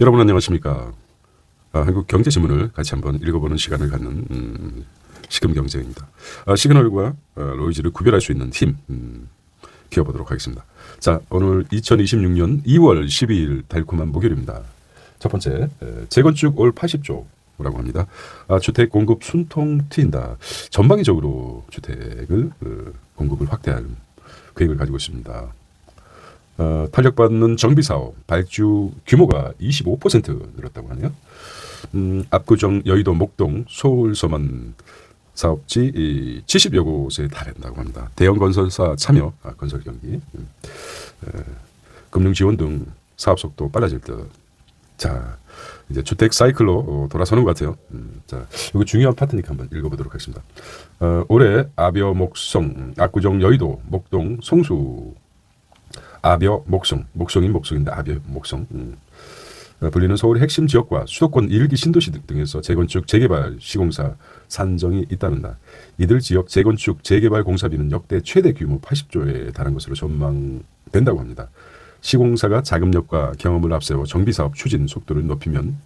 여러분 안녕하십니까? 한국 경제신문을 같이 한번 읽어보는 시간을 갖는 시금경제입니다. 시그널과 로이즈를 구별할 수 있는 힘 키워보도록 하겠습니다. 자, 오늘 2026년 2월 12일 달콤한 목요일입니다. 첫 번째, 재건축 올 80조라고 합니다. 주택 공급 순통 트인다. 전방위적으로 주택을 공급을 확대할 계획을 가지고 있습니다. 탄력받는 정비사업 발주 규모가 25% 늘었다고 하네요. 압구정, 여의도, 목동, 서울서만 사업지 70여 곳에 달한다고 합니다. 대형 건설사 참여, 건설 경기, 금융 지원 등 사업 속도 빨라질 듯. 자, 이제 주택 사이클로 돌아서는 것 같아요. 자, 이거 중요한 파트니까 한번 읽어보도록 하겠습니다. 올해 아벼, 목성, 압구정, 여의도, 목동, 성수, 아벼, 목성인 목성인데 아벼, 목성 불리는 서울의 핵심 지역과 수도권 1기 신도시 등에서 재건축, 재개발 시공사 산정이 잇따른다. 이들 지역 재건축, 재개발 공사비는 역대 최대 규모 80조에 달한 것으로 전망된다고 합니다. 시공사가 자금력과 경험을 앞세워 정비사업 추진 속도를 높이면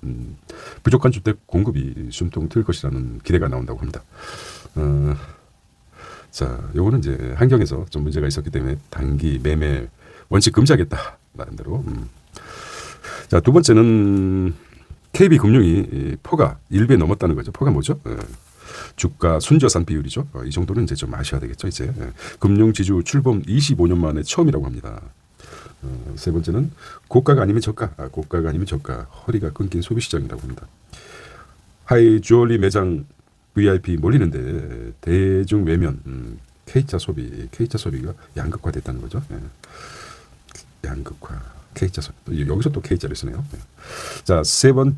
부족한 주택 공급이 숨통 트일 것이라는 기대가 나온다고 합니다. 자, 요거는 이제 환경에서 좀 문제가 있었기 때문에 단기 매매 원칙 금지하겠다 나름대로. 자, 두 번째는 KB금융이 포가 1배 넘었다는 거죠. 포가 뭐죠? 주가 순저산 비율이죠. 이 정도는 이제 좀 아셔야 되겠죠. 이제 금융지주 출범 25년 만에 처음이라고 합니다. 세 번째는 고가가 아니면 저가, 고가가 아니면 저가, 허리가 끊긴 소비시장이라고 합니다. 하이 주얼리 매장 VIP 몰리는데 대중 외면 K자 소비가 양극화됐다는 거죠. 양극화, K자 소비. 여기서 또 K자를 쓰네요. 자,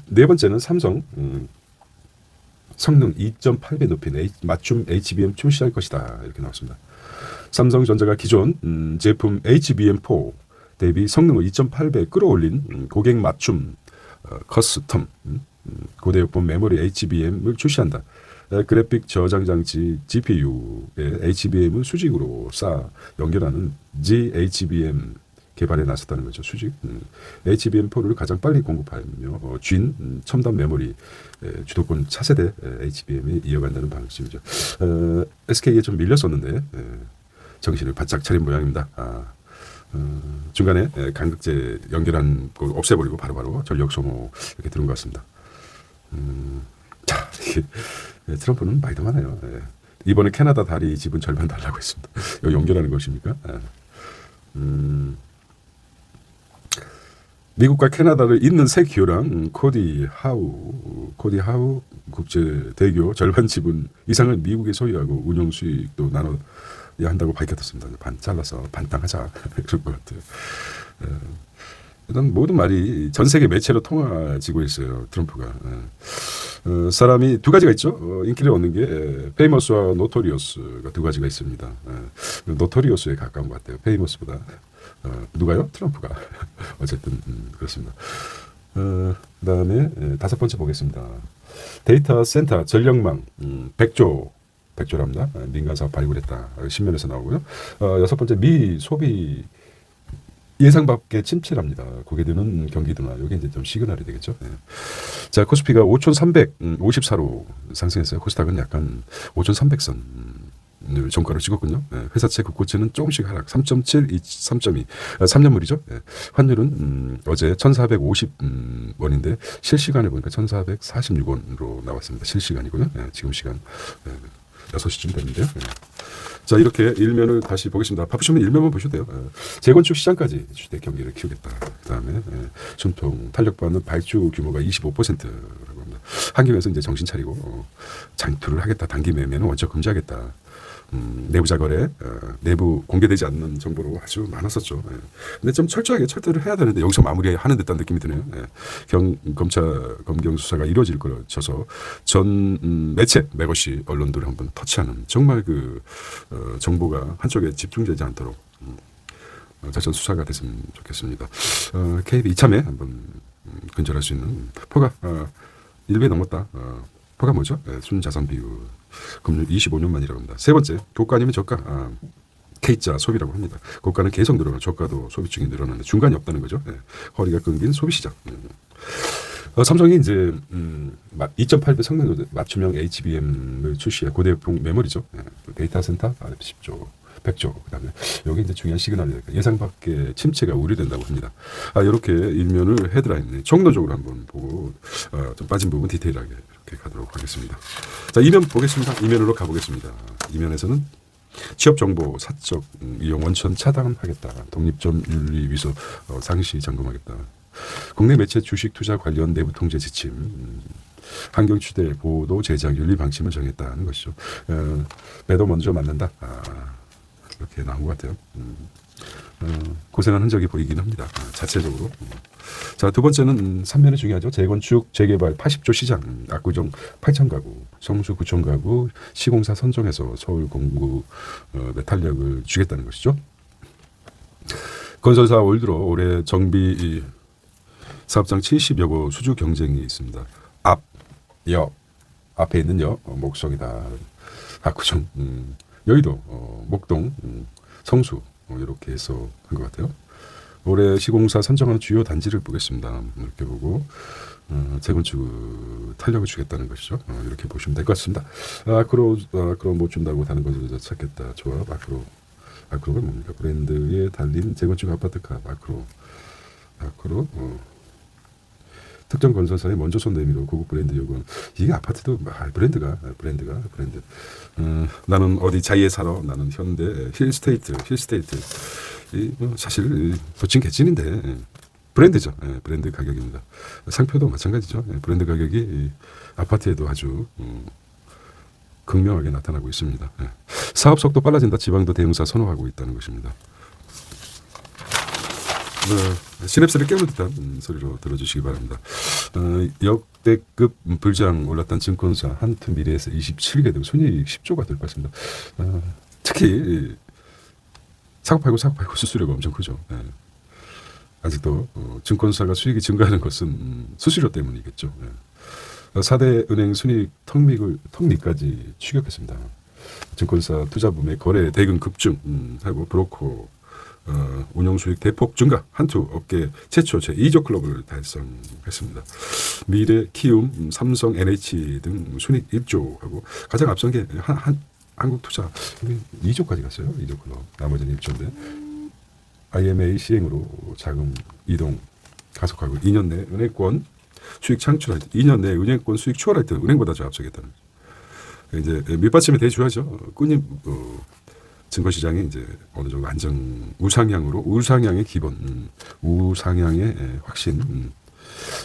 네 번째는 삼성 성능 2.8배 높인 맞춤 HBM 출시할 것이다. 이렇게 나왔습니다. 삼성전자가 기존 제품 HBM4 대비 성능을 2.8배 끌어올린 고객 맞춤 커스텀 고대역법 메모리 HBM을 출시한다. 그래픽 저장 장치 GPU에 HBM을 수직으로 쌓아 연결하는 GHBM 개발에 나섰다는 거죠. 수직. HBM4를 가장 빨리 공급하며 쥔 첨단 메모리 주도권 차세대 HBM에 이어간다는 방침이죠. SK에 좀 밀렸었는데 정신을 바짝 차린 모양입니다. 중간에 간극제 연결한 걸 없애버리고 바로바로 전력 소모 이렇게 들은 것 같습니다. 자, 트럼프는 말도 많아요. 이번에 캐나다 다리 지분 절반 달라고 했습니다. 여기 연결하는 것입니까? 미국과 캐나다를 잇는 새 기업랑 코디 하우 국제대교 절반 지분 이상을 미국에 소유하고 운영 수익도 나눠야 한다고 밝혔습니다. 반 잘라서 반땅하자 그럴 것 같아요. 일단 모든 말이 전 세계 매체로 통화지고 있어요. 트럼프가. 사람이 두 가지가 있죠. 인기를 얻는 게 페이머스와 노토리어스가 두 가지가 있습니다. 노토리어스에 가까운 것 같아요. 페이머스보다. 누가요? 트럼프가. 어쨌든 그렇습니다. 그다음에 다섯 번째 보겠습니다. 데이터 센터 전력망 100조랍니다. 민간 사업 발굴했다. 신문에서 나오고요. 여섯 번째 미 소비 예상 밖의 침체랍니다. 고개 드는 경기도나 이게 이제 좀 시그널이 되겠죠. 자, 코스피가 5,354로 상승했어요. 코스닥은 약간 5,300선 종가를 찍었군요. 회사채 국고채는 조금씩 하락 3.7, 3.2 3년물이죠. 환율은 어제 1,450원인데 실시간에 보니까 1,446원으로 나왔습니다. 실시간이고요. 지금 시간 6시쯤 됐는데요. 자, 이렇게 일면을 다시 보겠습니다. 바쁘시면 일면만 보셔도 돼요. 재건축 시장까지 주택 경기를 키우겠다. 그다음에 숨통 탄력받는 발주 규모가 25%라고 합니다. 환경에서 이제 정신 차리고 장투를 하겠다. 단기 매매는 원적 금지하겠다. 내부자 거래, 내부 공개되지 않는 정보로 아주 많았었죠. 근데 좀 철저하게 철저를 해야 되는데 여기서 마무리하는 듯한 느낌이 드네요. 검경 수사가 이루어질 거쳐서 전 매체, 매거시 언론들을 한번 터치하는 정말 그 정보가 한쪽에 집중되지 않도록 자전 수사가 됐으면 좋겠습니다. KB 이참에 한번 근절할 수 있는 포가 1배 넘었다. 포가 뭐죠? 순자산 비율. 금융 25년 만이라고 합니다. 세 번째, 고가 아니면 저가. K자 소비라고 합니다. 고가는 계속 늘어나고 저가도 소비층이 늘어나는데 중간이 없다는 거죠. 예. 허리가 끊긴 소비시장. 삼성이 이제 2.8배 성능으로 맞춤형 HBM을 출시해 고대용 메모리죠. 예. 데이터 센터 10조, 100조. 그다음에 여기 이제 중요한 시그널이 예상 밖의 침체가 우려된다고 합니다. 이렇게 일면을 헤드라인 총론적으로 한번 보고 좀 빠진 부분 디테일하게 이렇게 가도록 하겠습니다. 자, 이면 보겠습니다. 이면으로 가보겠습니다. 이면에서는 취업 정보 사적 이용 원천 차단하겠다. 독립점윤리위소 상시 점검하겠다. 국내 매체 주식 투자 관련 내부 통제 지침, 환경 추대 보도 제작 윤리 방침을 정했다는 것이죠. 매도 먼저 맞는다. 이렇게 나온 것 같아요. 고생한 흔적이 보이긴 합니다. 자체적으로. 자, 두 번째는 3면이 중요하죠. 재건축, 재개발 80조 시장, 압구정 8천 가구, 성수 9천 가구, 시공사 선정해서 서울 공구 탄력을 주겠다는 것이죠. 건설사 올 들어 올해 정비 사업장 70여 곳 수주 경쟁이 있습니다. 앞에 있는 목성이다. 압구정, 여의도, 목동, 성수 이렇게 해서 한 것 같아요. 올해 시공사 선정하는 주요 단지를 보겠습니다. 이렇게 보고 재건축 탄력을 주겠다는 것이죠. 이렇게 보시면 될 것 같습니다. 앞으로 못 준다고 다른 것을 찾겠다. 좋아. 마크로가 뭡니까? 브랜드에 달린 재건축 아파트카 마크로 특정 건설사의 먼저 손 내밀어 고급 브랜드 요구는 이게 아파트도 브랜드. 나는 어디 자이에 살아. 나는 현대 힐스테이트. 사실 도친 개찐인데 브랜드죠. 브랜드 가격입니다. 상표도 마찬가지죠. 브랜드 가격이 아파트에도 아주 극명하게 나타나고 있습니다. 사업 속도 빨라진다. 지방도 대응사 선호하고 있다는 것입니다. 시냅스를 깨물 듯한 소리로 들어주시기 바랍니다. 역대급 불장 올랐던 증권사 한투미래에서 27개 등 순이익 10조가 될 것 같습니다. 특히 사고 팔고 수수료가 엄청 크죠. 아직도 증권사가 수익이 증가하는 것은 수수료 때문이겠죠. 4대 은행 순이익 턱밑까지 추격했습니다. 증권사 투자붐의 거래 대금 급증하고 브로커 운영 수익 대폭 증가, 한투 업계 최초 제2조 클럽을 달성했습니다. 미래, 키움, 삼성, NH 등 순익 1조하고 가장 앞선 게 한국투자 2조까지 갔어요. 2조 클럽. 나머지는 1조인데 IMA 시행으로 자금 이동 가속하고 2년 내 은행권 수익 창출할 때 2년 내 은행권 수익 추월할 때 은행보다 더 앞서겠다는 이제 밑받침이 되게 중요하죠. 꾸님 증권시장이 이제 어느 정도 안정 우상향의 기본, 우상향의 확신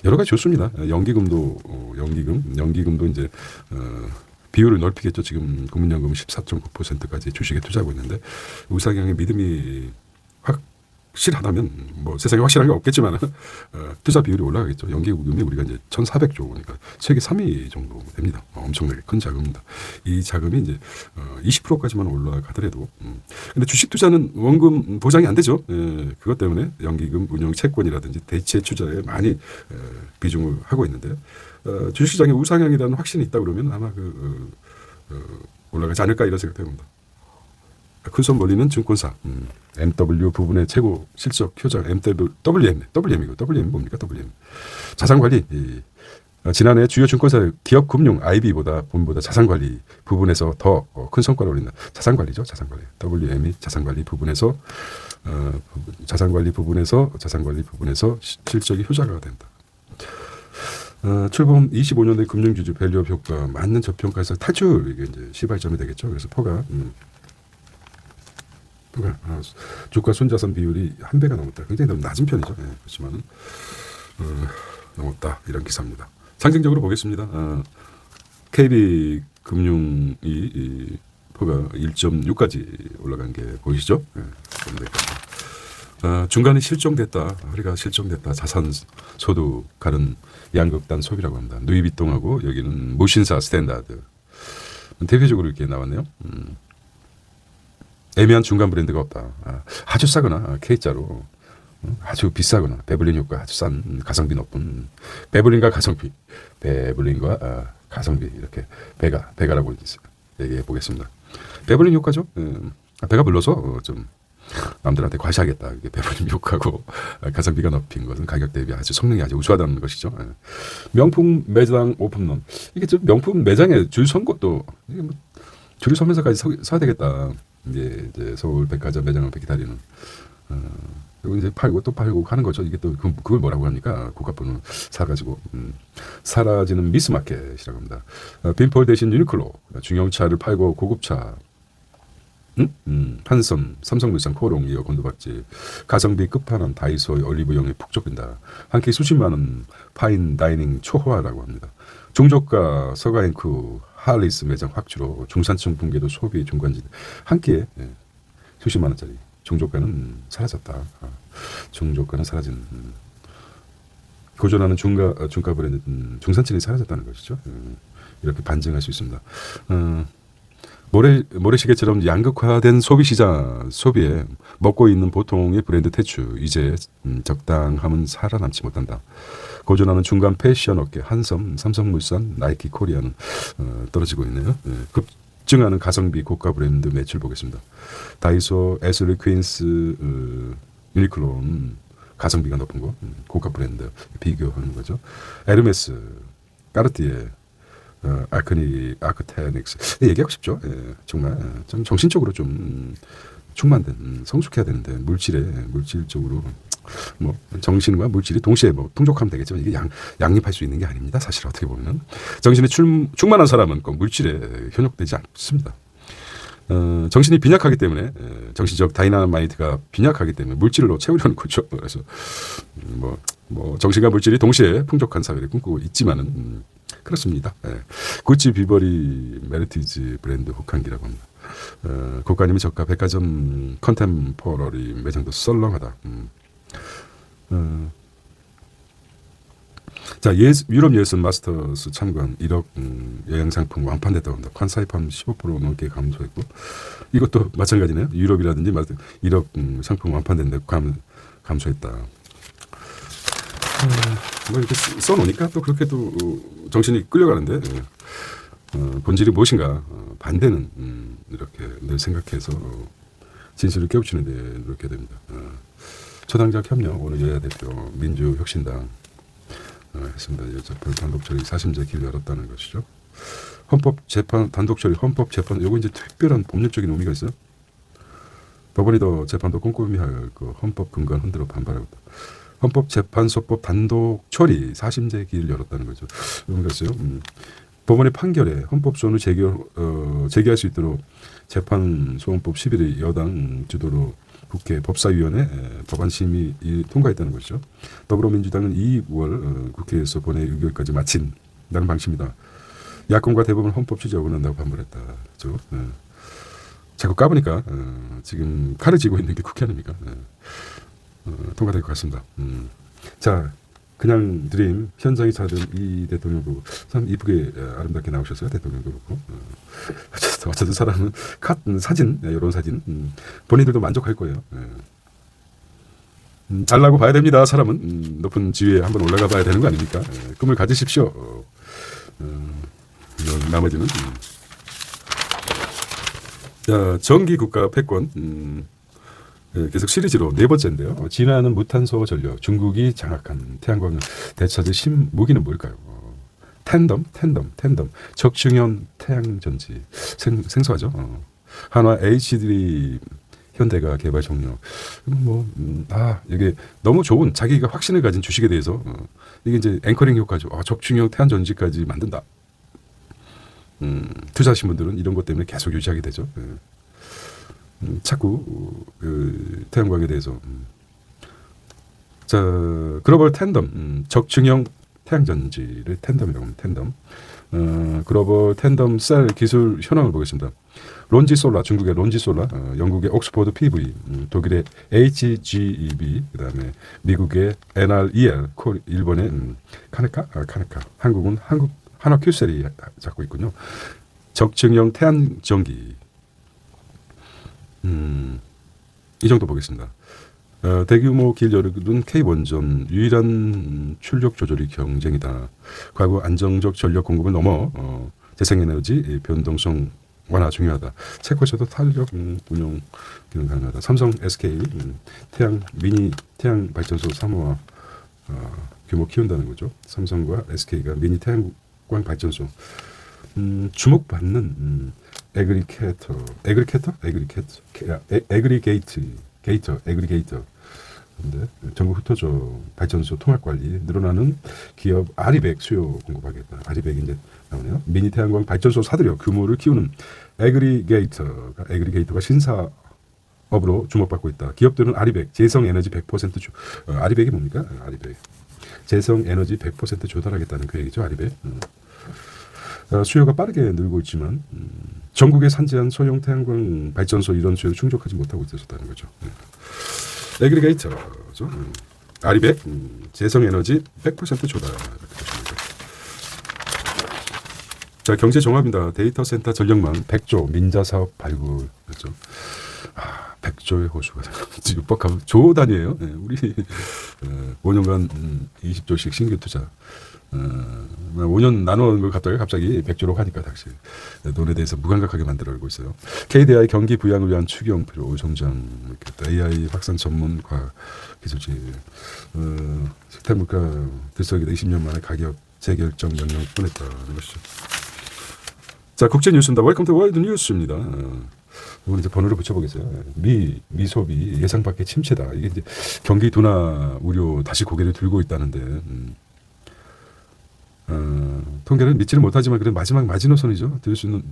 여러 가지 좋습니다. 연기금도 이제 비율을 넓히겠죠. 지금 국민연금 14.9%까지 주식에 투자하고 있는데 우상향의 믿음이 확실하다면 뭐 세상에 확실한 게 없겠지만 투자 비율이 올라가겠죠. 연기금이 우리가 이제 1,400조니까 세계 3위 정도 됩니다. 엄청나게 큰 자금입니다. 이 자금이 이제 20%까지만 올라가더라도 근데 주식 투자는 원금 보장이 안 되죠. 그것 때문에 연기금 운용 채권이라든지 대체 투자에 많이 비중을 하고 있는데 주식시장에 우상향이라는 확신이 있다 그러면 아마 올라가지 않을까 이런 생각도 해봅니다. 큰손 벌리는 증권사 MW 부분의 최고 실적 효장 WM이고 WM 뭡니까? WM 자산관리 지난해 주요 증권사 기업금융 IB보다 본보다 자산관리 부분에서 더 큰 성과를 올린다. 자산관리죠. 자산관리 WM이 자산관리 부분에서 실적이 효자가 된다. 출범 25년의 금융주주 밸류업 효과 맞는 저평가에서 탈출 이게 이제 시발점이 되겠죠. 그래서 포가 주가 순자산 비율이 1배가 넘었다. 굉장히 너무 낮은 편이죠. 그렇지만 넘었다 이런 기사입니다. 상징적으로 보겠습니다. KB금융이 포가 1.6까지 올라간 게 보이시죠? 중간에 실종됐다. 허리가 실종됐다. 자산 소득 가른 양극단 소비라고 합니다. 누이비통하고 여기는 무신사 스탠다드 대표적으로 이렇게 나왔네요. 애매한 중간 브랜드가 없다. 아주 싸거나 K자로 아주 비싸거나 배블린 효과 아주 싼 가성비 높은 배블린과 가성비 이렇게 배가라고 얘기해 보겠습니다. 배블린 효과죠. 배가 불러서 좀 남들한테 과시하겠다. 이게 배부님 욕하고 가성비가 높인 것은 가격 대비 아주 성능이 아주 우수하다는 것이죠. 예. 명품 매장 오픈런. 이게 좀 명품 매장에 줄 선 것도 이게 뭐 줄을 서면서까지 사야 되겠다. 이제 서울 백화점 매장을 기다리는. 그리고 이제 팔고 또 팔고 하는 거죠. 이게 또 그걸 뭐라고 합니까? 고가품을 사가지고 사라지는 미스마켓이라고 합니다. 빈폴 대신 유니클로, 중형차를 팔고 고급차. 한섬, 삼성물산, 코롱, 이어 곤도박지, 가성비 끝판왕, 다이소의 올리브영에 푹 좁힌다. 한 끼 수십만 원 파인 다이닝 초호화라고 합니다. 중저가 서가인크 할리스 매장 확주로 중산층 붕괴도 소비 중간지 한 끼에 수십만 원짜리. 중저가는 사라졌다. 중저가는 사라진. 고전하는 중가 브랜드 중산층이 사라졌다는 것이죠. 이렇게 반증할 수 있습니다. 모래시계처럼 양극화된 소비에 먹고 있는 보통의 브랜드 태추 이제 적당함은 살아남지 못한다. 고전하는 중간 패션 업계 한섬, 삼성물산, 나이키 코리아는 떨어지고 있네요. 급증하는 가성비 고가 브랜드 매출 보겠습니다. 다이소, 애슬리 퀸스, 유니클로는 가성비가 높은 거 고가 브랜드 비교하는 거죠. 에르메스, 까르띠에, 아크테닉스 얘기하고 싶죠. 정말 좀 정신적으로 좀 충만된 성숙해야 되는데 물질적으로 뭐 정신과 물질이 동시에 뭐 풍족하면 되겠지만 이게 양립할 수 있는 게 아닙니다. 사실 어떻게 보면 정신이 충만한 사람은 꼭 물질에 현혹되지 않습니다. 정신이 빈약하기 때문에 정신적 다이나마이트가 빈약하기 때문에 물질로 채우려는 거죠. 그래서 뭐 정신과 물질이 동시에 풍족한 사회를 꿈꾸고 있지만은 그렇습니다. 구찌, 비버리, 메르티즈 브랜드 혹한기라고 합니다. 고가님이 저가 백화점 컨템포러리 매장도 썰렁하다. 자, 유럽 예선 마스터스 참관 1억 여행 상품 완판됐다고 합니다. 관사입함 15% 넘게 감소했고 이것도 마찬가지네요. 유럽이라든지 1억 상품 완판됐는데 감소했다. 뭐 이렇게 써놓으니까 또 그렇게 또 정신이 끌려가는데 본질이 무엇인가 반대는 이렇게 늘 생각해서 진실을 깨우치는데 노력해야 됩니다. 초당적 협력 오늘 여야 대표 민주혁신당 했습니다. 단독 처리 4심제 길 열었다는 것이죠. 헌법재판 단독 처리 헌법재판 요거 이제 특별한 법률적인 의미가 있어요. 법원이 더 재판도 꼼꼼히 할 그 헌법 근간 흔들어 반발하고 있다. 헌법재판소법 단독 처리 4심제 길 열었다는 거죠. 의미가 있어요. 법원의 판결에 헌법소원을 제기할 수 있도록 재판소원법 11의 여당 주도로 국회 법사위원회 법안심의 통과했다는 것이죠. 더불어민주당은 2월 국회에서 본회 의결까지 마친다는 방침이다. 야권과 대법원 헌법 취지에 어긋난다고 반발했다. 그렇죠? 자꾸 까보니까 지금 칼을 쥐고 있는 게 국회 아닙니까? 통과될 것 같습니다. 자, 그냥 드림 현장에 찾은 이 대통령 보고 참 이쁘게 아름답게 나오셨어요. 대통령도 그렇고 어쨌든 사람은 사진 이런 사진 본인들도 만족할 거예요. 잘나고 봐야 됩니다. 사람은 높은 지위에 한번 올라가 봐야 되는 거 아닙니까? 꿈을 가지십시오. 나머지는 자, 정기국가 패권 계속 시리즈로 네 번째인데요. 진화하는 무탄소 전력, 중국이 장악한 태양광을 되찾을 신무기는 뭘까요? 텐덤, 적중형 태양전지 생소하죠. 한화 HD 현대가 개발 종료. 이게 너무 좋은 자기가 확신을 가진 주식에 대해서 이게 이제 앵커링 효과죠. 적중형 태양전지까지 만든다. 투자하신 분들은 이런 것 때문에 계속 유지하게 되죠. 자꾸 그 태양광에 대해서 자 글로벌 텐덤 적중형 태양전지를 텐덤이라고 합니다. 텐덤 글로벌 텐덤 셀 기술 현황을 보겠습니다. 론지솔라 중국의 론지솔라 영국의 옥스포드 PV 독일의 HGEB 그다음에 미국의 NREL 일본의 카네카 한국은 한화 큐셀이 잡고 있군요. 적중형 태양전기 이 정도 보겠습니다. 대규모 길 열은 K원전 유일한 출력 조절이 경쟁이다. 과거 안정적 전력 공급을 넘어 재생에너지 변동성 완화 중요하다. 채권에서도 탄력 운용 기능 가능하다. 삼성, SK, 태양 미니 태양 발전소 3호와 규모 키운다는 거죠. 삼성과 SK가 미니 태양광 발전소 주목받는 에그리게이터. 근데 전국 흩어져 발전소 통합 관리 늘어나는 기업 아리백 수요 공급하겠다. 아리백이 이제 나오네요. 미니 태양광 발전소 사들여 규모를 키우는 에그리게이터가 신사업으로 주목받고 있다. 기업들은 아리백 재생에너지 100% 아리백이 뭡니까? 아리백 재생에너지 100% 조달하겠다는 그 얘기죠. 아리백. 수요가 빠르게 늘고 있지만 전국에 산재한 소형 태양광 발전소 이런 수요를 충족하지 못하고 있었다는 거죠. 에그리게이터죠. 아리백 재생에너지 100% 조달. 자, 경제 종합입니다. 데이터 센터 전력망 100조 민자 사업 발굴. 그렇죠. 100조의 호수가 육박하면 조 단위예요. 네, 우리 5년간 20조씩 신규 투자. 5년 나눠 걸 갑자기 100조로 가니까 다시 돈에 대해서 무감각하게 만들어내고 있어요. KDI 경기 부양을 위한 추경표 정장 AI 확산 전문 과학 기술지 식탁물가 들썩이다 20년 만에 가격 재결정 명령 보냈다는 것이죠. 자, 국제 뉴스입니다. 웰컴 투 월드 뉴스입니다. 이건 이제 번호를 붙여보겠어요. 미소비 예상 밖의 침체다. 이게 이제 경기 둔화 우려 다시 고개를 들고 있다는데. 통계를 믿지는 못하지만 그래 마지막 마지노선이죠. 들 수 있는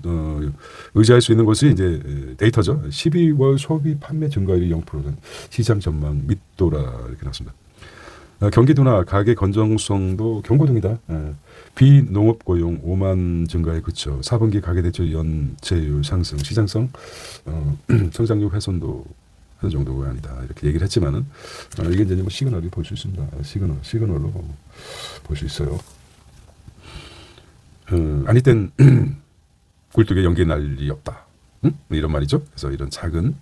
의지할 수 있는 것이 이제 데이터죠. 12월 소비 판매 증가율이 0%는 시장 전망 밑도라 이렇게 나왔습니다. 경기 둔화 가계 건전성도 경고등이다. 비농업 고용 5만 증가에 그쳐 4분기 가계 대출 연체율 상승 시장성 성장률 훼손도 하는 정도가 아니다 이렇게 얘기를 했지만은 이게 이제 뭐 시그널이 볼 수 있습니다. 시그널로 볼 수 있어요. 아니 땐 굴뚝에 연기 날 리 없다. 이런 말이죠. 그래서 이런 작은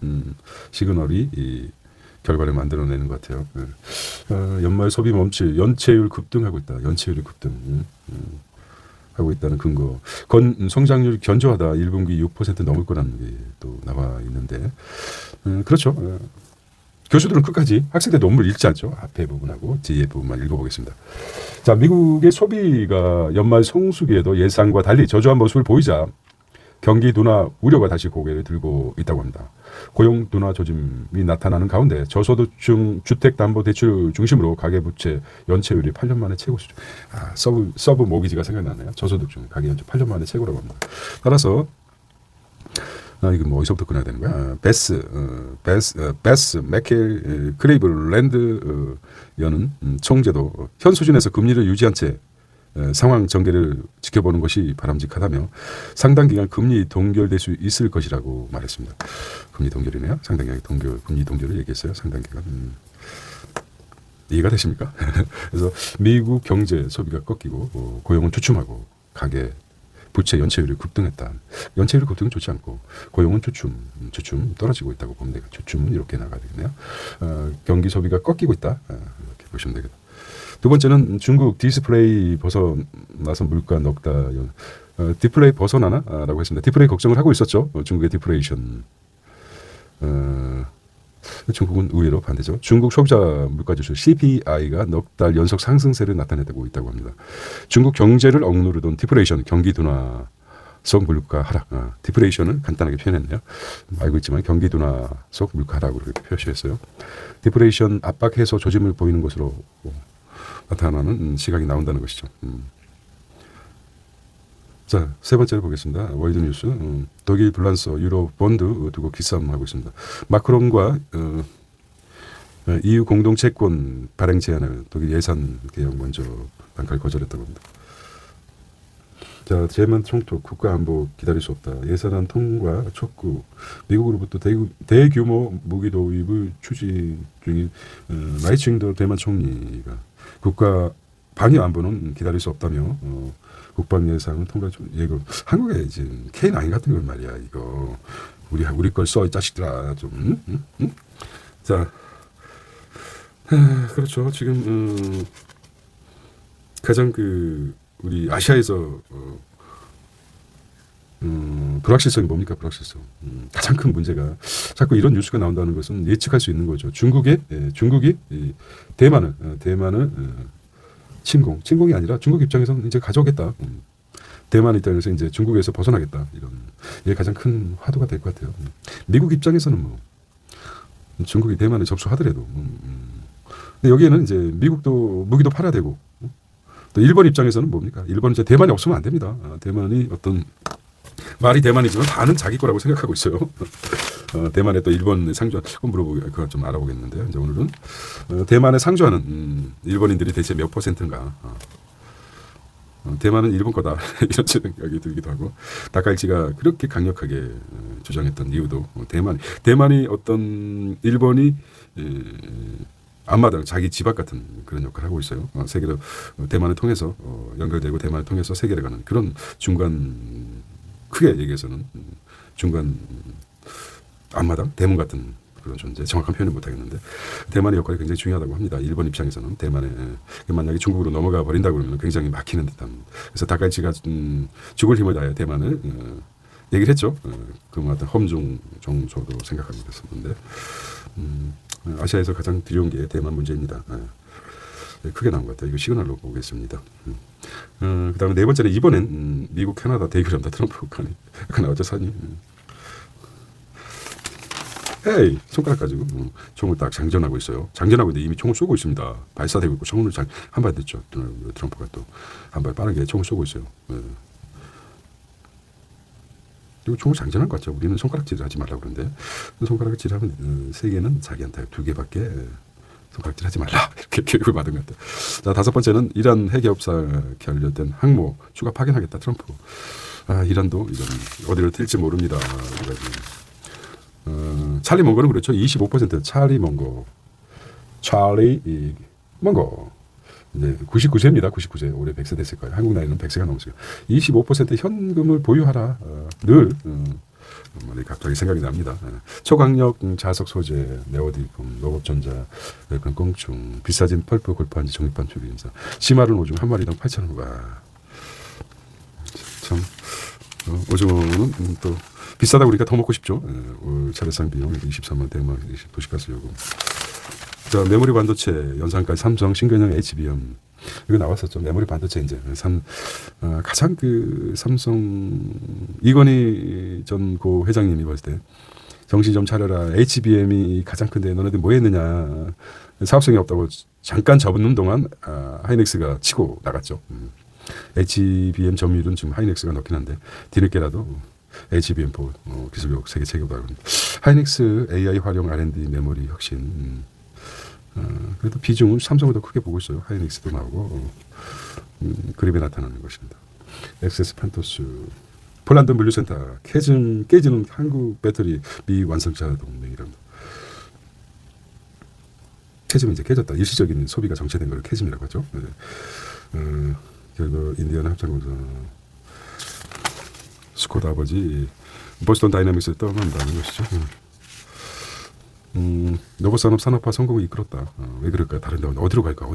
시그널이 이 결과를 만들어내는 것 같아요. 연말 소비 멈출 연체율 급등하고 있다. 연체율이 급등 하고 있다는 근거. 성장률 견조하다. 1분기 6% 넘을 거라는 게 또 나와 있는데 그렇죠. 교수들은 끝까지 학생들 논문 읽지 않죠. 앞에 부분하고 뒤에 부분만 읽어보겠습니다. 자, 미국의 소비가 연말 성수기에도 예상과 달리 저조한 모습을 보이자 경기 둔화 우려가 다시 고개를 들고 있다고 합니다. 고용 둔화 조짐이 나타나는 가운데 저소득층 주택담보대출 중심으로 가계부채 연체율이 8년 만에 최고 수준. 서브 모기지가 생각나네요. 저소득층 가계연체 8년 만에 최고라고 합니다. 따라서 이거 뭐 어디서부터 끊어야 되는 거야? 베스, 맥켈, 크레이블랜드 여는 총재도 현 수준에서 금리를 유지한 채 상황 전개를 지켜보는 것이 바람직하다며 상당 기간 금리 동결될 수 있을 것이라고 말했습니다. 금리 동결이네요. 상당 기간 금리 동결을 얘기했어요. 상당 기간. 이해가 되십니까? 그래서 미국 경제 소비가 꺾이고 고용은 주춤하고 가계 부채 연체율이 급등했다. 연체율이 급등은 좋지 않고 고용은 주춤 떨어지고 있다고 보면 되겠죠. 주춤은 이렇게 나가야 되겠네요. 경기 소비가 꺾이고 있다. 이렇게 보시면 되겠다. 두 번째는 중국 디스플레이 벗어나서 물가 넉 달. 디플레이 벗어나나라고 했습니다. 디플레이 걱정을 하고 있었죠. 중국의 디플레이션. 중국은 의외로 반대죠. 중국 소비자 물가지수 CPI가 넉 달 연속 상승세를 나타내고 있다고 합니다. 중국 경제를 억누르던 디플레이션, 경기 둔화 속 물가 하락. 디플레이션을 간단하게 표현했네요. 알고 있지만 경기 둔화 속 물가 하락으로 이렇게 표시했어요. 디플레이션 압박 해소 조짐을 보이는 것으로 나타나는 시각이 나온다는 것이죠. 자, 세 번째로 보겠습니다. 월드 뉴스. 독일 불란서 유로 본드 두고 기싸움하고 있습니다. 마크롱과 EU 공동 채권 발행 제안을 독일 예산 개혁 먼저 단칼 거절했다고 합니다. 자, 제만 총톡 국가 안보 기다릴 수 없다. 예산안 통과 촉구. 미국으로부터 대규모 무기 도입을 추진 중인 라이칭더 대만 총리가 국가 방위 안보는 기다릴 수 없다며 국방 예산은 통과 좀 예고. 한국에 지금 K9 같은 건 말이야. 이거 우리 걸 써 이 자식들아 좀. 자, 그렇죠. 지금 가장 우리 아시아에서 불확실성이 뭡니까? 불확실성. 가장 큰 문제가 자꾸 이런 뉴스가 나온다는 것은 예측할 수 있는 거죠. 중국이 대만을 침공이 아니라 중국 입장에서는 이제 가져오겠다. 대만 입장에서 이제 중국에서 벗어나겠다. 이게 가장 큰 화두가 될 것 같아요. 미국 입장에서는 뭐 중국이 대만에 접수하더라도 근데 여기에는 이제 미국도 무기도 팔아야 되고 또 일본 입장에서는 뭡니까? 일본은 이제 대만이 없으면 안 됩니다. 대만이 어떤 말이 대만이지만 다는 자기 거라고 생각하고 있어요. 대만에 또 일본 상주한 그거 좀 알아보겠는데요. 이제 오늘은 대만에 상주하는 일본인들이 대체 몇 %인가? 대만은 일본 거다 이런 생각이 들기도 하고 다카이치가 그렇게 강력하게 주장했던 이유도 대만이 어떤 일본이 앞마당 자기 집 앞 같은 그런 역할을 하고 있어요. 세계로 대만을 통해서 연결되고 대만을 통해서 세계를 가는 그런 중간 크게 얘기해서는 중간 앞마당 대문 같은 그런 존재 정확한 표현은 못하겠는데 대만의 역할이 굉장히 중요하다고 합니다. 일본 입장에서는 대만에 만약에 중국으로 넘어가 버린다고 그러면 굉장히 막히는 듯한 그래서 다카이치가 죽을 힘을 다해 대만을 얘기를 했죠. 그 어떤 험중 정도로 생각하고 있었는데 아시아에서 가장 두려운 게 대만 문제입니다. 크게 나온 것 같아요. 이거 시그널로 보겠습니다. 그다음에 네 번째는 이번엔 미국 캐나다 대결합니다. 트럼프 간이 약간 어제 사니 헤이 손가락 가지고 총을 딱 장전하고 있어요. 장전하고 있는데 이미 총을 쏘고 있습니다. 발사되고 있고 총을 한 발 됐죠. 트럼프가 또 한 발 빠르게 총을 쏘고 있어요. 그리고 총을 장전한 것 같죠. 우리는 손가락질을 하지 말라고 그러는데 손가락질하면 세계는 자기한테 2개밖에 손가락질 하지 말라 이렇게 교육을 받은 것 같아요. 자, 다섯 번째는 이란 핵협사 결렬된 항모 추가 파견하겠다 트럼프. 이란도 이런 어디로 튈지 모릅니다. 찰리 몽고는 그렇죠. 25% 찰리 몽고 이제 99세입니다. 99세. 올해 100세 됐을 거예요. 한국 나이는 100세가 넘었어요. 25% 현금을 보유하라. 늘 갑자기 생각이 납니다. 초강력 자석 소재, 네오디금, 농업전자, 꽁충, 비싸진 펄프 골프한지 종이판 투기인사, 심화른 오징어 한 마리당 8,000원. 와, 참 오징어는 또 비싸다고 그러니까 더 먹고 싶죠. 차례상 비용 23만 대만 도시가스 요금. 자, 메모리 반도체 연산까지 삼성 신근영 HBM 이거 나왔었죠. 메모리 반도체 이제 가장 삼성 이건희 전 고 회장님이 봤을 때 정신 좀 차려라. HBM이 가장 큰데 너네들 뭐 했느냐. 사업성이 없다고 잠깐 접는 동안 하이닉스가 치고 나갔죠. HBM 점유율은 지금 하이닉스가 넣긴 한데 뒤늦게라도 HBM4 기술력 세계 최고다. 하이닉스 AI 활용 R&D 메모리 혁신. 그래도 비중은 삼성을 더 크게 보고 있어요. 하이닉스도 나오고 그림에 나타나는 것입니다. 엑세스 판토스 폴란드 물류센터 깨지는 한국 배터리 미완성차 동맹이랍니다. 캐즘은 이제 깨졌다. 일시적인 소비가 정체된 걸 캐즘이라고 하죠. 결국 인디애나 합작공사 스코다 아버지 보스턴 다이나믹스에 떠난다는 것이죠. 로봇산업 산업화 성공을 이끌었다. 왜 그럴까요? 다른 데 어디로 갈까?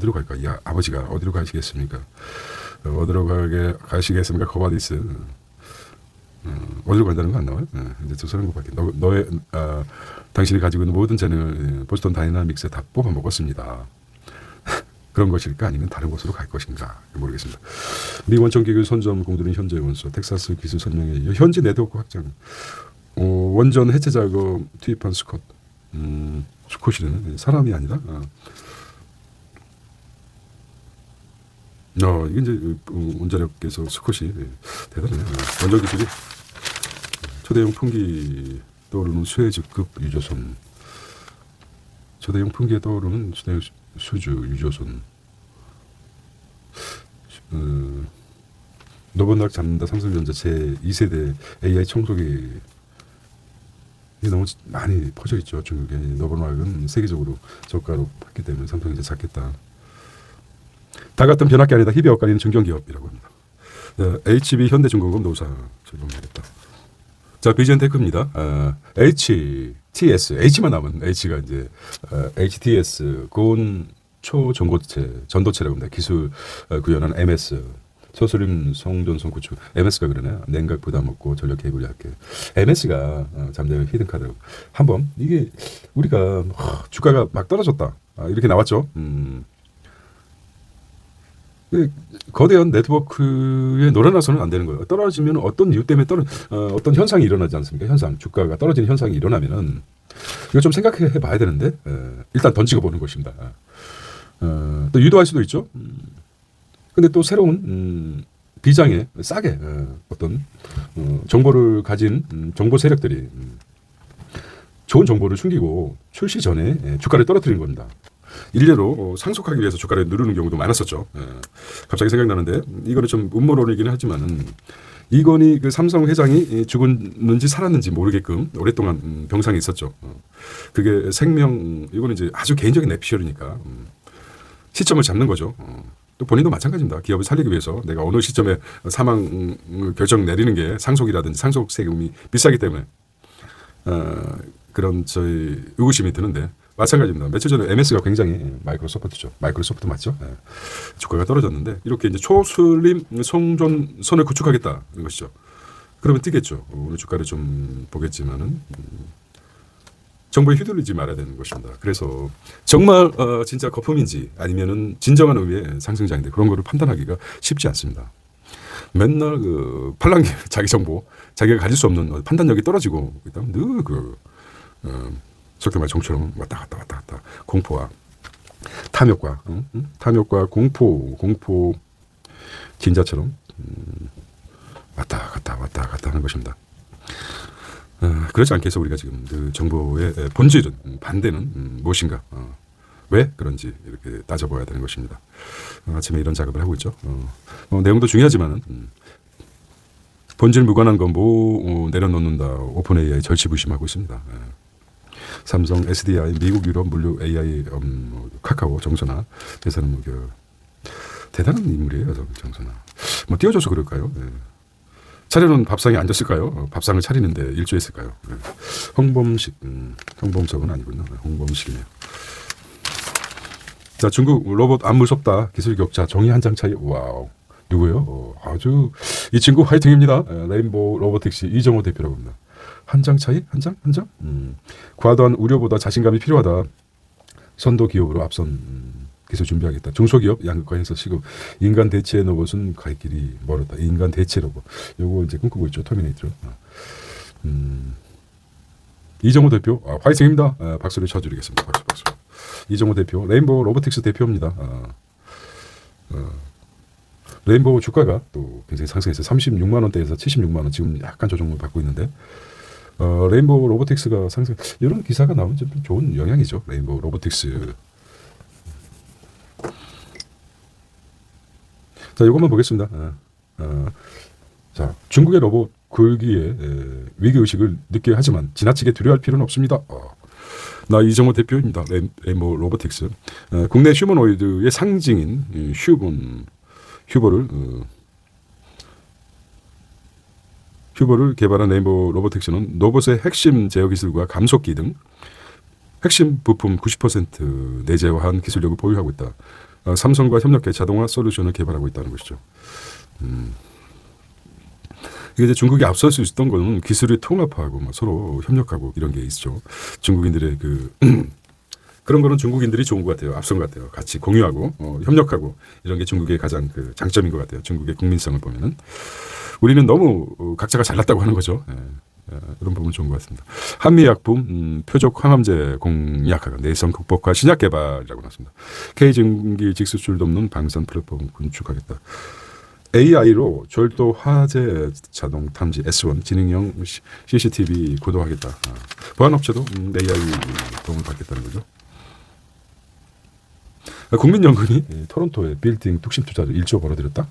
야, 아버지가 어디로 가시겠습니까? 가시겠습니까? 거바디스. 어디로 간다는 거 안 나와요? 이제 저 사람 밖에 당신이 가지고 있는 모든 재능을 보스턴 다이나믹스에 다 뽑아 먹었습니다. 그런 것일까? 아니면 다른 곳으로 갈 것인가? 모르겠습니다. 미 원천기구 선점 공들인 현재 원소 텍사스 기술 선명회 현지 네트워크 확장 원전 해체 작업 투입한 스콧이라는 사람이 아니라 이게 이제 원자력에서 스콧이 대단해요. 원전 기술이 초대형 풍기 떠오르는 수혜즈급 유조선 초대형 풍기에 떠오르는 수주 유조선 노번락 잡는다 삼성전자 제2세대 AI 청소기 너무 많이 퍼져 있죠. 중국에 노번락은 세계적으로 저가로 받기 때문에 삼성이 이제 잡겠다. 다 같은 변압기 아니다. 희비업가리는 중견기업이라고 합니다. HB 현대중공업 노사 적용하겠다. 자, 비전테크입니다. HTS H만 남은 H가 이제 HTS 고온 초전고체 전도체라고 합니다. 기술 구현한 MS 저수림 송전선 구축. MS가 그러네. 냉각 부담 없고 전력 케이블이 할게. MS가 잠재적 히든 카드. 한번 이게 우리가 주가가 막 떨어졌다. 이렇게 나왔죠. 거대한 네트워크에 놀아나서는 안 되는 거예요. 떨어지면 어떤 이유 때문에 어떤 현상이 일어나지 않습니까? 현상, 주가가 떨어지는 현상이 일어나면은 이거 좀 생각해 봐야 되는데 일단 던지고 보는 것입니다. 또 유도할 수도 있죠. 근데 또 새로운 비장에 싸게 어떤 정보를 가진 정보 세력들이 좋은 정보를 숨기고 출시 전에 주가를 떨어뜨리는 겁니다. 일례로 상속하기 위해서 주가를 누르는 경우도 많았었죠. 갑자기 생각나는데 이거는 좀 음모론이긴 하지만은 이건희 그 삼성 회장이 죽었는지 살았는지 모르게끔 오랫동안 병상에 있었죠. 그게 생명 이거는 이제 아주 개인적인 내피셜이니까 시점을 잡는 거죠. 또 본인도 마찬가지입니다. 기업을 살리기 위해서 내가 어느 시점에 사망 결정 내리는 게 상속이라든지 상속 세금이 비싸기 때문에 그런 저희 의구심이 드는데 마찬가지입니다. 며칠 전에 MS가 굉장히 마이크로소프트죠. 마이크로소프트 맞죠? 주가가 떨어졌는데 이렇게 이제 초슬림 송전선을 구축하겠다는 것이죠. 그러면 뛰겠죠. 오늘 주가를 좀 보겠지만은 정보에 휘둘리지 말아야 되는 것입니다. 그래서 정말 진짜 거품인지 아니면은 진정한 의미의 상승장인데 그런 거를 판단하기가 쉽지 않습니다. 맨날 그 팔랑귀 자기 정보 자기가 가질 수 없는 판단력이 떨어지고 그다음 늘 속된 말 종처럼 왔다 갔다 공포와 탐욕과 탐욕과 공포 진자처럼 왔다 갔다 하는 것입니다. 그렇지 않게 해서 우리가 지금 그 정보의 본질은 반대는 무엇인가 왜 그런지 이렇게 따져봐야 되는 것입니다. 아침에 이런 작업을 하고 있죠. 내용도 중요하지만은 본질 무관한 건 뭐 내려놓는다. 오픈 AI 절치부심하고 있습니다. 삼성, SDI, 미국, 유럽, 물류, AI, 카카오, 정선아. 대사는 대단한 인물이에요, 정선아. 띄워줘서 그럴까요? 차려놓은 밥상에 앉았을까요? 밥상을 차리는데 일조했을까요? 홍범식, 홍범석은 아니군요. 홍범식이네요. 자, 중국 로봇 안 무섭다. 기술 격차, 정의 한 장 차이. 와우. 누구요? 아주 이 친구 화이팅입니다. 레인보우 로보틱스 이정호 대표라고 합니다. 한 장 차이? 한 장? 과도한 우려보다 자신감이 필요하다. 선도 기업으로 앞선 기술 준비하겠다. 중소기업 양극화해서 시급. 인간 대체 로봇은 갈 길이 멀었다. 인간 대체 로봇. 요거 이제 꿈꾸고 있죠. 터미네이터. 이정호 대표 화이팅입니다. 박수를 쳐드리겠습니다. 박수. 이정호 대표 레인보우 로보틱스 대표입니다. 레인보우 주가가 또 굉장히 상승해서 36만 원대에서 76만 원 지금 약간 조정을 받고 있는데 레인보우 로보틱스가 상승 이런 기사가 나오면 좀 좋은 영향이죠. 레인보우 로보틱스. 자, 이것만 보겠습니다. 자, 중국의 로봇 굴기에 위기 의식을 느껴야 하지만 지나치게 두려워할 필요는 없습니다. 나 이정호 대표입니다. 레인보우 로보틱스. 국내 휴머노이드의 상징인 휴버를 개발한 레인보우 로보틱스는 로봇의 핵심 제어 기술과 감속기 등 핵심 부품 90% 내재화한 기술력을 보유하고 있다. 삼성과 협력해 자동화 솔루션을 개발하고 있다는 것이죠. 이게 이제 중국이 앞설 수 있었던 거는 기술을 통합하고 서로 협력하고 이런 게 있죠. 중국인들의 그런 거는 중국인들이 좋은 것 같아요. 앞선 것 같아요. 같이 공유하고 협력하고 이런 게 중국의 가장 장점인 것 같아요. 중국의 국민성을 보면은 우리는 너무 각자가 잘났다고 하는 거죠. 이런 부분 좋은 것 같습니다. 한미약품 표적 항암제 공약화가 내성 극복과 신약 개발이라고 나왔습니다. K증기 직수출 돕는 방산 플랫폼 구축하겠다. AI로 절도 화재 자동 탐지 S1 지능형 CCTV 구도하겠다. 보안업체도 AI 도움을 받겠다는 거죠. 국민연금이 토론토에 빌딩 뚝심 투자를 1조 벌어들였다.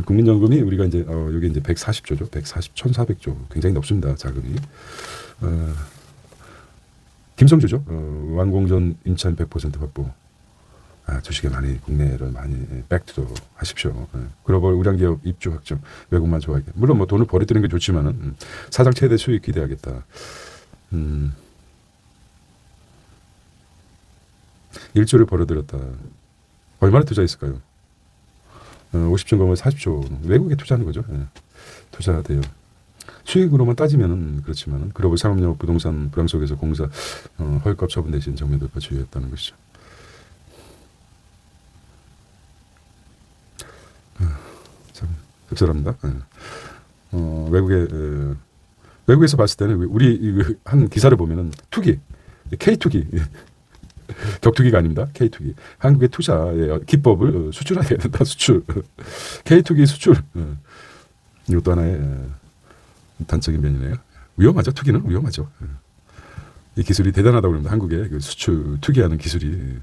국민연금이 우리가 이제 여기 이제 140조죠. 140, 1,400조 굉장히 높습니다. 자금이. 김성주죠. 완공전 임차인 100% 확보. 주식에 많이 국내를 많이 백투도 하십시오. 글로벌 우량기업 입주 확정. 외국만 좋아하게. 물론 뭐 돈을 버려뜨리는 게 좋지만은 사상 최대 수익 기대하겠다. 1조를 벌어들였다. 얼마나 투자했을까요? 50조 건물 40조 외국에 투자하는 거죠. 예. 투자 대요. 수익으로만 따지면은 그렇지만 글로벌 상업영업 부동산 불황 속에서 공사 헐값 처분 대신 정면 돌파 주의했다는 것이죠. 참 적절합니다. 외국에서 봤을 때는 우리 한 기사를 보면은 투기, K 투기, 격투기가 아닙니다. K 투기. 한국의 투자의 기법을 수출해야 된다. 수출. K 투기 수출. 이것도 하나의 단적인 면이네요. 위험하죠. 투기는 위험하죠. 이 기술이 대단하다고 그럽니다. 한국의 그 수출 투기하는 기술이.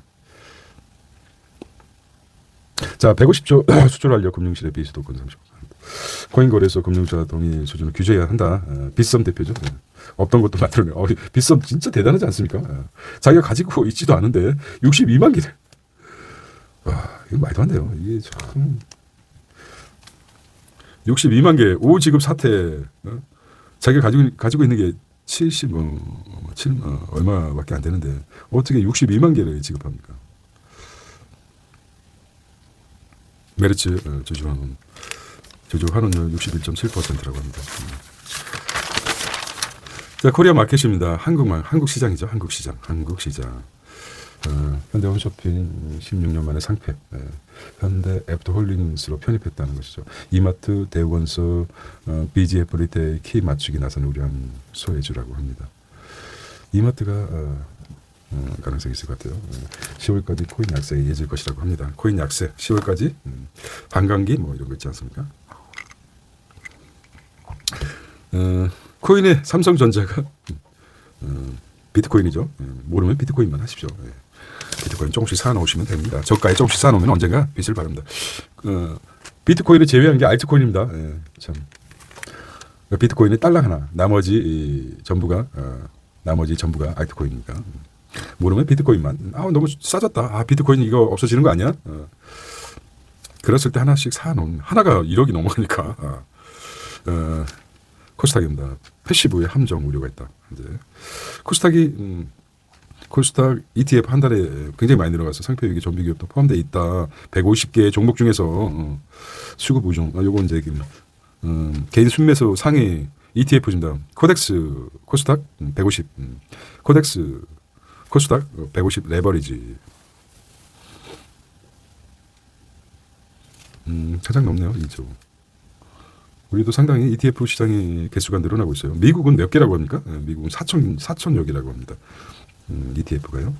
자, 150조 수출하려 금융실의 비수도권 30%. 코인 거래소 금융사 동의 수준을 규제해야 한다. 빗썸 대표죠. 없던 것도 만들어내. 빗썸 진짜 대단하지 않습니까? 자기가 가지고 있지도 않은데 62만 개를. 와, 이거 말도 안 돼요. 이게 참 62만 개 5지급 사태. 자기가 가지고 있는 게 7 얼마밖에 안 되는데 어떻게 62만 개를 지급합니까? 메르츠 주주 환원율 61.7%라고 합니다. 자, 코리아 마켓입니다. 한국 시장이죠. 한국 시장. 현대 홈쇼핑 16년 만에 상패. 현대 애프터홀딩스로 편입했다는 것이죠. 이마트, 대우건설, BGF 리테일 키 맞추기 나선 우려한 소외주라고 합니다. 이마트가 가능성이 있을 것 같아요. 10월까지 코인 약세가 이어질 것이라고 합니다. 코인 약세 10월까지 반감기 뭐 이런 거 있지 않습니까? 코인의 삼성전자가 비트코인이죠. 모르면 비트코인만 하십시오. 비트코인 조금씩 사놓으시면 됩니다. 저가에 조금씩 사놓으면 언젠가 빚을 바랍니다. 비트코인을 제외한 게 알트코인입니다. 참. 비트코인이 달러 하나, 나머지 전부가 알트코인이니까. 모르면 비트코인만. 너무 싸졌다. 비트코인 이거 없어지는 거 아니야? 그랬을 때 하나씩 사놓은 하나가 1억이 넘어가니까. 코스닥입니다. 패시브의 함정 우려가 있다. 이제 코스닥 ETF 한 달에 굉장히 많이 늘어가서 상표유기 정비기업도 포함되어 있다. 150개 종목 중에서 수급 우종. 요건 이제 개인 순매수 상위 ETF입니다. 코덱스 코스닥 150. 코덱스 코스닥 150 레버리지. 가장 높네요. 인조. 우리도 상당히 ETF 시장의 개수가 늘어나고 있어요. 미국은 몇 개라고 합니까? 미국은 4천여 개라고 합니다. ETF가요.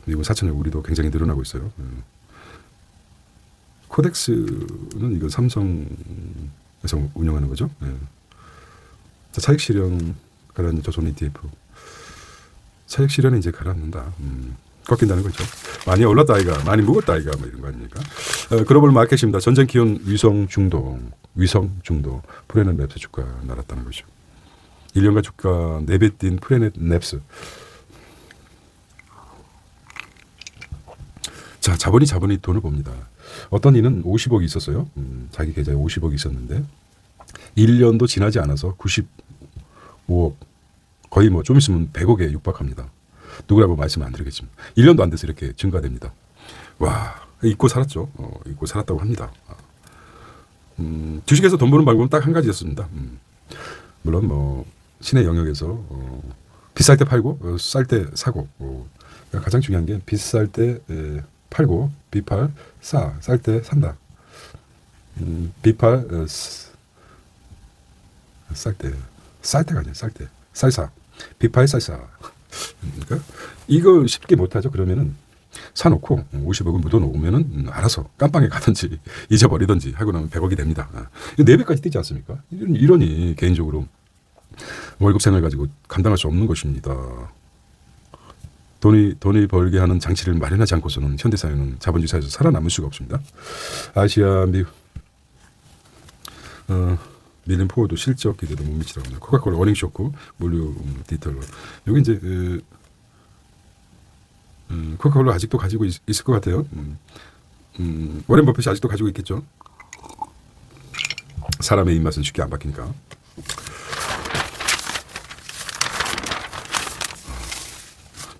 미국은 4천여 개, 우리도 굉장히 늘어나고 있어요. 코덱스는 이거 삼성에서 운영하는 거죠. 차익 실현 가라앉는 조선 ETF. 차익 실현은 이제 가라앉는다. 꺾인다는 거죠. 많이 올랐다 아이가, 많이 묵었다 아이가, 뭐 이런 거 아닙니까? 글로벌 마켓입니다. 전쟁 기온 위성 중도, 프레넷 랩스 주가 날았다는 거죠. 1년간 주가 4배 뛴 프레넷 랩스. 자, 자본이 돈을 봅니다. 어떤 이는 50억이 있었어요. 자기 계좌에 50억이 있었는데 1년도 지나지 않아서 95억, 거의 뭐 좀 있으면 100억에 육박합니다. 누구라고 말씀 안 드리겠지만 1년도 안 돼서 이렇게 증가됩니다. 와, 잊고 살았죠. 잊고 살았다고 합니다. 주식에서 돈 버는 방법은 딱 한 가지였습니다. 물론 뭐 신의 영역에서 비쌀 때 팔고 쌀 때 사고, 가장 중요한 게 비쌀 때 팔고 비팔 쌀 때 산다. 비팔 쌀 때가 아니에요. 쌀사 비팔 쌀사. 그러니까 이거 쉽게 못하죠. 그러면은 사놓고 50억을 묻어놓으면은 알아서 깜빵에 가든지 잊어버리든지 하고 나면 100억이 됩니다. 4배까지 뛰지 않습니까? 이러니 개인적으로 월급 생활 가지고 감당할 수 없는 것입니다. 돈이 벌게 하는 장치를 마련하지 않고서는 현대사회는 자본주의 사회에서 살아남을 수가 없습니다. 아시아, 미국, 밀린 포워드 실적 기대도 못 미치라고 합니다. 코카콜라 어닝 쇼크, 물류 디지털. 여기 이제 코카콜라 아직도 가지고 있을 것 같아요. 워렌 버핏이 아직도 가지고 있겠죠. 사람의 입맛은 쉽게 안 바뀌니까.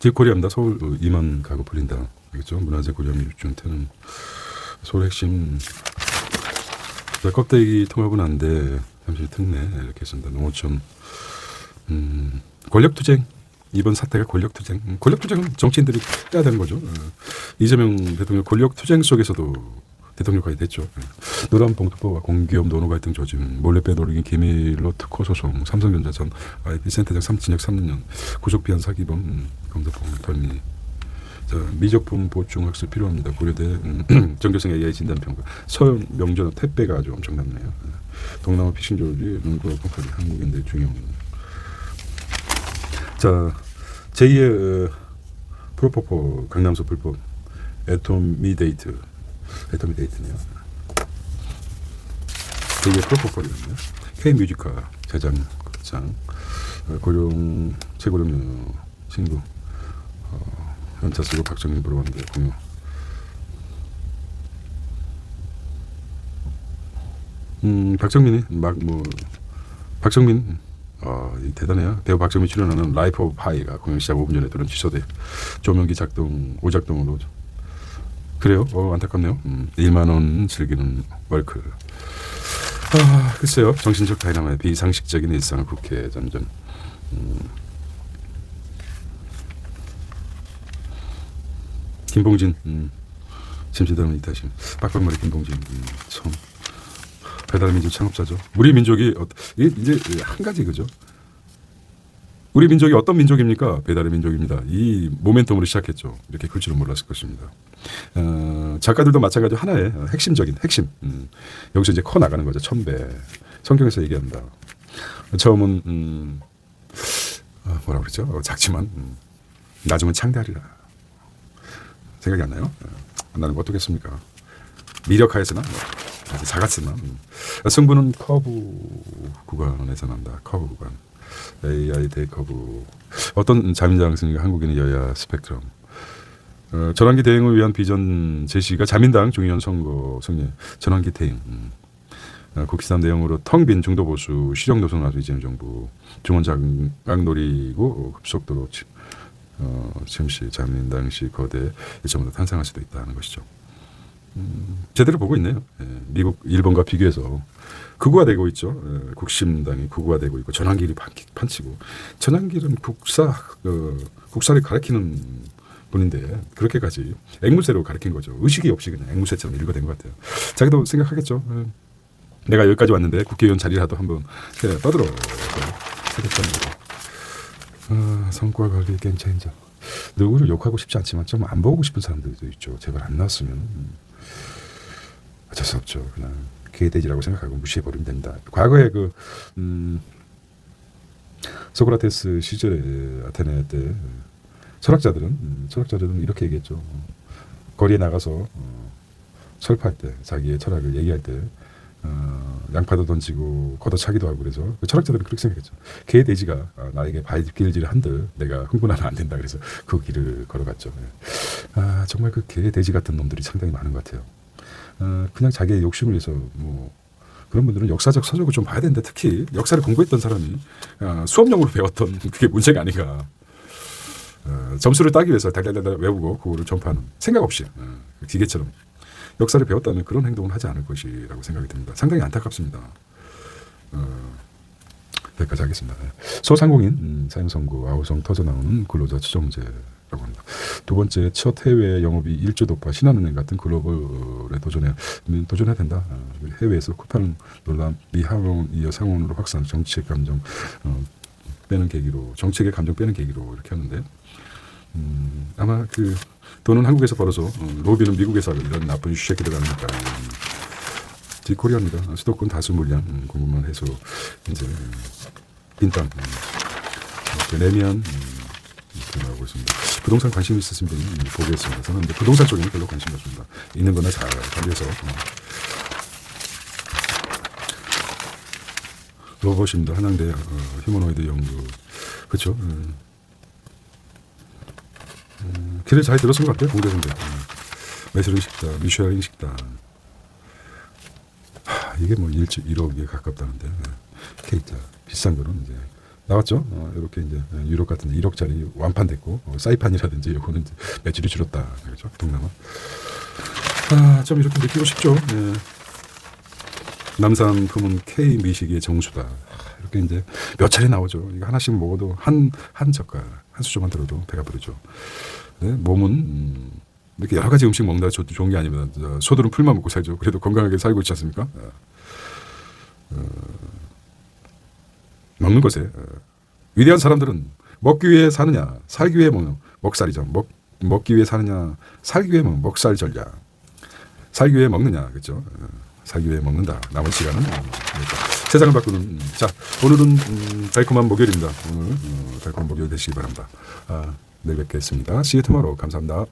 제 코리아입니다. 서울 2만 가구 풀린다. 알겠죠? 문화재 고려미 6중 태는 서울 핵심. 자, 껍데기 통합은 안 돼. 잠시 특례 이렇게 쓴다. 농어촌. 권력투쟁. 이번 사태가 권력투쟁. 권력투쟁은 정치인들이 해야 되는 거죠. 이재명 대통령 권력투쟁 속에서도 대통령까지 됐죠. 노란봉투법과 공기업 노노 갈등 조짐, 몰래 빼돌리기 기밀로 특허 소송, 삼성전자 전 IP 센터장 진역 3년, 구속 비한 사기범, 검도범 덜미. 자, 미적분 보충 학습 필요합니다. 고려대 정교성 AI 진단평가. 서울 명전 택배가 아주 엄청났네요. 동남아 피싱 조지, 농구와 컴퍼니 한국인들 중용. 자, 제2의 프로포폴 강남소 불법 애토미데이트네요. 제2의 프로포폴이거든요. K뮤지카 제장 극장 고령 최고령 친구 연차 쓰고 박정민 보러 왔는데 공유. 박정민이 박정민 대단해요. 배우 박정민 출연하는 라이프 오브 파이가 공연 시작 5분 전에 들은 취소돼. 조명기 오작동으로. 그래요? 안타깝네요. 1만 원 즐기는 월클. 글쎄요. 정신적 다이나마의 비상식적인 일상을 국회 전전. 김봉진. 심시다는 이타심. 빡빡머리 김봉진. 참. 배달민족 창업자죠. 우리 민족이 이제 한 가지 그죠. 우리 민족이 어떤 민족입니까? 배달의 민족입니다. 이 모멘텀으로 시작했죠. 이렇게 클 줄은 몰랐을 것입니다. 작가들도 마찬가지로 하나의 핵심적인 핵심. 여기서 이제 커 나가는 거죠. 천배. 성경에서 얘기한다. 처음은 뭐라 그러죠? 작지만 나중은 창대하리라. 생각이 안 나요? 나는 어떻겠습니까? 미력하에서나 아주 작았지만 승부는 커브 구간에서 난다. 커브 구간. AI 대커브. 어떤 자민당 승리가 한국인의 여야 스펙트럼. 전환기 대행을 위한 비전 제시가 자민당 중의원 선거 승리. 전환기 대행. 국기산 내용으로 텅 빈 중도보수 실용 노선 아주 이재명 정부 중원 장악 노리고 급속도로 지금시 자민당시 거대 일정으로 탄생할 수도 있다는 것이죠. 제대로 보고 있네요. 미국, 일본과 비교해서 극우화되고 있죠. 국심당이 극우화되고 있고 전환길이 판치고 전환길은 국사를 가리키는 분인데 그렇게까지 앵무새로 가리킨 거죠. 의식이 없이 그냥 앵무새처럼 읽어댄 것 같아요. 자기도 생각하겠죠. 내가 여기까지 왔는데 국회의원 자리라도 한번 떠들어 하겠다는 거. 성과 관리 게임 체인저. 누구를 욕하고 싶지 않지만 좀 안 보고 싶은 사람들도 있죠. 제발 안 나왔으면 어쩔 수 없죠. 그냥 개돼지라고 생각하고 무시해버리면 됩니다. 과거에 소크라테스 시절에 아테네 때 철학자들은 이렇게 얘기했죠. 거리에 나가서 설파할 때 자기의 철학을 얘기할 때 양파도 던지고 걷어차기도 하고 그래서 철학자들은 그렇게 생각했죠. 개돼지가 나에게 발길질을 한들 내가 흥분하면 안 된다. 그래서 그 길을 걸어갔죠. 정말 그 개돼지 같은 놈들이 상당히 많은 것 같아요. 그냥 자기의 욕심을 위해서 그런 분들은 역사적 서적을 좀 봐야 되는데 특히 역사를 공부했던 사람이 수업용으로 배웠던 그게 문제가 아닌가. 점수를 따기 위해서 달달달 외우고 그거를 전파하는 생각 없이 기계처럼 역사를 배웠다면 그런 행동을 하지 않을 것이라고 생각이 듭니다. 상당히 안타깝습니다. 여기까지 하겠습니다. 소상공인 사형 선고 아우성 터져나오는 근로자 추정제라고 합니다. 두 번째, 첫 해외 영업이 1조 돌파 신한은행 같은 글로벌에 도전해야 된다. 해외에서 쿠팡 논란 미항원 이어 상원으로 확산 정치의 감정 빼는 계기로 정책의 감정 빼는 계기로 이렇게 하는데 아마 돈은 한국에서 벌어서 로비는 미국에서 하고 이런 나쁜 슈새끼들 아닙니까. 디코리아입니다. 수도권 다수 물량 공급만 해서 이제 빈땅 내면 나오고 있습니다. 부동산 관심 있으신 분이 보겠습니다. 저는 이제 부동산 쪽에는 별로 관심 없습니다. 있는 거나 잘 관리해서 로봇입니다. 한양대 휴머노이드 연구 그렇죠. 길을 잘 들었은 것 같아요. 공대생들. 매수른 식당, 미쉐린 식당. 이게 뭐 1억에 가깝다는데. 케이타. 비싼 거는 이제 나왔죠. 이렇게 이제 유럽 같은 1억짜리 완판됐고, 사이판이라든지 요거는 이제 매출이 줄었다. 그렇죠. 동남아. 좀 이렇게 느끼고 싶죠. 예. 남산 품은 K 미식의 정수다. 이렇게 이제 몇 차례 나오죠. 이거 하나씩 먹어도 한 젓갈, 한 수저만 들어도 배가 부르죠. 네, 몸은 이렇게 여러 가지 음식 먹는다 좋은 게 아니면 소들은 풀만 먹고 살죠. 그래도 건강하게 살고 있지 않습니까? 먹는 것에 위대한 사람들은 먹기 위해 사느냐, 살기 위해 먹는 먹살이죠. 먹기 위해 사느냐, 살기 위해 먹는 먹살 전략. 살기 위해 먹느냐, 그렇죠? 살기 위해 먹는다. 남은 시간은 세상을 바꾸는. 자, 오늘은 달콤한 목요일입니다. 오늘 달콤한 목요일 되시기 바랍니다. 내일 뵙겠습니다. See you tomorrow. 감사합니다.